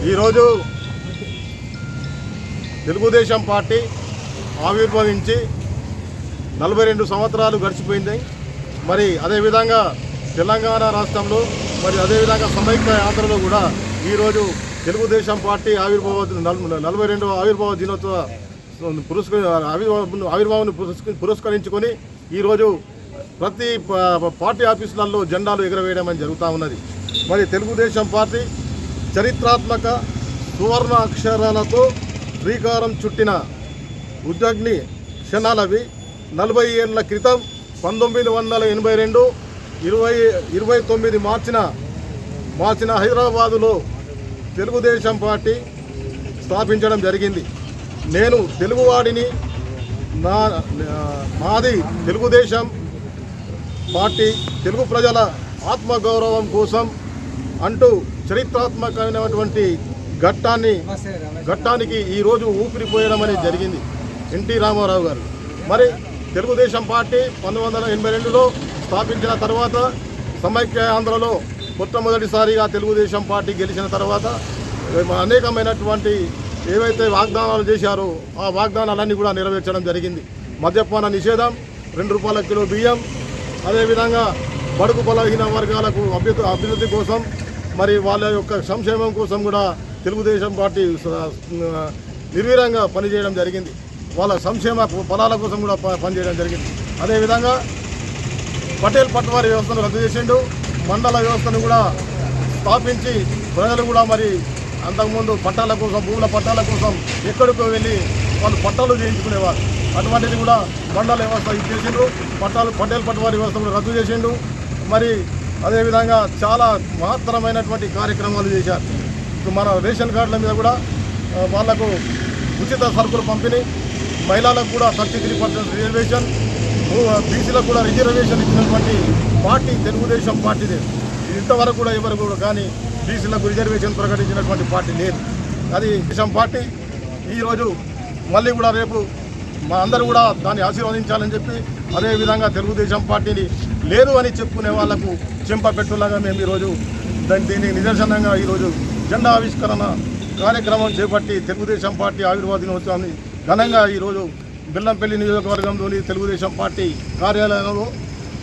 ఈరోజు తెలుగుదేశం పార్టీ ఆవిర్భవించి 42 సంవత్సరాలు గడిచిపోయింది. మరి అదేవిధంగా తెలంగాణ రాష్ట్రంలో మరి అదేవిధంగా సమైక్య ఆంధ్రలో కూడా ఈరోజు తెలుగుదేశం పార్టీ ఆవిర్భావ 42వ ఆవిర్భావ దినోత్సవ ఆవిర్భావాన్ని పురస్కరించుకొని ఈరోజు ప్రతి పార్టీ ఆఫీసులలో జెండాలు ఎగురవేయడం అని జరుగుతూ ఉన్నది. మరి తెలుగుదేశం పార్టీ చరిత్రాత్మక సువర్ణ అక్షరాలతో శ్రీకారం చుట్టిన ఉద్యోగిని క్షణాలవి. 40 ఏళ్ల క్రితం 1982 29 మార్చిన హైదరాబాదులో తెలుగుదేశం పార్టీ స్థాపించడం జరిగింది. నేను తెలుగువాడిని, మాది తెలుగుదేశం పార్టీ తెలుగు ప్రజల ఆత్మగౌరవం కోసం అంటూ చరిత్రాత్మకమైనటువంటి ఘట్టానికి ఈరోజు ఊపిరిపోయడం అనేది జరిగింది. ఎన్టీ రామారావు గారు మరి తెలుగుదేశం పార్టీ 1982లో స్థాపించిన తర్వాత సమైక్య ఆంధ్రలో మొట్టమొదటిసారిగా తెలుగుదేశం పార్టీ గెలిచిన తర్వాత అనేకమైనటువంటి ఏవైతే వాగ్దానాలు చేశారో ఆ వాగ్దానాలన్నీ కూడా నెరవేర్చడం జరిగింది. మద్యపాన నిషేధం, 2 రూపాయల కిలో బియ్యం, అదేవిధంగా బడుగు బలహీన వర్గాలకు అభివృద్ధి కోసం మరి వాళ్ళ యొక్క సంక్షేమం కోసం కూడా తెలుగుదేశం పార్టీ నిర్వీర్యంగా పనిచేయడం జరిగింది. వాళ్ళ సంక్షేమ ఫలాల కోసం కూడా పనిచేయడం జరిగింది. అదేవిధంగా పటేల్ పట్వారీ వ్యవస్థను రద్దు చేసిండు. మండల వ్యవస్థను కూడా స్థాపించి ప్రజలు కూడా మరి అంతకుముందు పట్టాల కోసం, భూముల పట్టాల కోసం ఎక్కడికో వెళ్ళి వాళ్ళు పట్టాలు చేయించుకునేవారు. అటువంటిది కూడా మండల వ్యవస్థ ఇచ్చేసిండు. పటేల్ పట్వారీ వ్యవస్థ కూడా రద్దు చేసిండు. మరి అదేవిధంగా చాలా మహత్తరమైనటువంటి కార్యక్రమాలు చేశారు. మన రేషన్ కార్డుల మీద కూడా వాళ్లకు ఉచిత సరుకులు పంపిణీ, మహిళలకు కూడా 33% రిజర్వేషన్, బీసీలకు కూడా రిజర్వేషన్ ఇచ్చినటువంటి పార్టీ తెలుగుదేశం పార్టీదే. ఇంతవరకు కూడా ఎవరు కూడా కానీ బీసీలకు రిజర్వేషన్ ప్రకటించినటువంటి పార్టీ లేదు. అది దేశం పార్టీ. ఈరోజు మళ్ళీ కూడా రేపు మా అందరూ కూడా దాన్ని ఆశీర్వదించాలని చెప్పి అదేవిధంగా తెలుగుదేశం పార్టీని లేదు అని చెప్పుకునే వాళ్లకు చెంపపెట్టులాగా మేము ఈరోజు దీనికి నిదర్శనంగా ఈరోజు జెండా ఆవిష్కరణ కార్యక్రమం చేపట్టి తెలుగుదేశం పార్టీ ఆవిర్భావ దినోత్సవాన్ని ఘనంగా ఈరోజు బెల్లంపల్లి నియోజకవర్గంలోని తెలుగుదేశం పార్టీ కార్యాలయంలో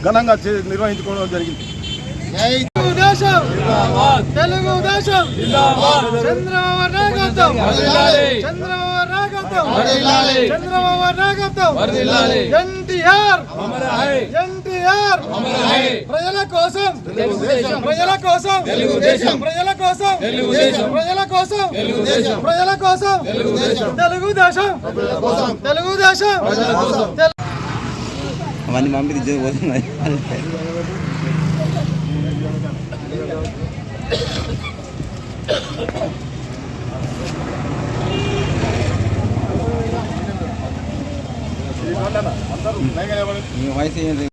ఘనంగా నిర్వహించుకోవడం జరిగింది. తెలుగుదేశం చంద్రబాబు నాయకత్వం, చంద్రబాబు నాయకత్వం, ఎన్టీఆర్ ప్రజల కోసం, ప్రజల కోసం, ప్రజల కోసం, ప్రజల కోసం, ప్రజల కోసం, తెలుగుదేశం, తెలుగుదేశం. అవన్నీ పంపించి వయసు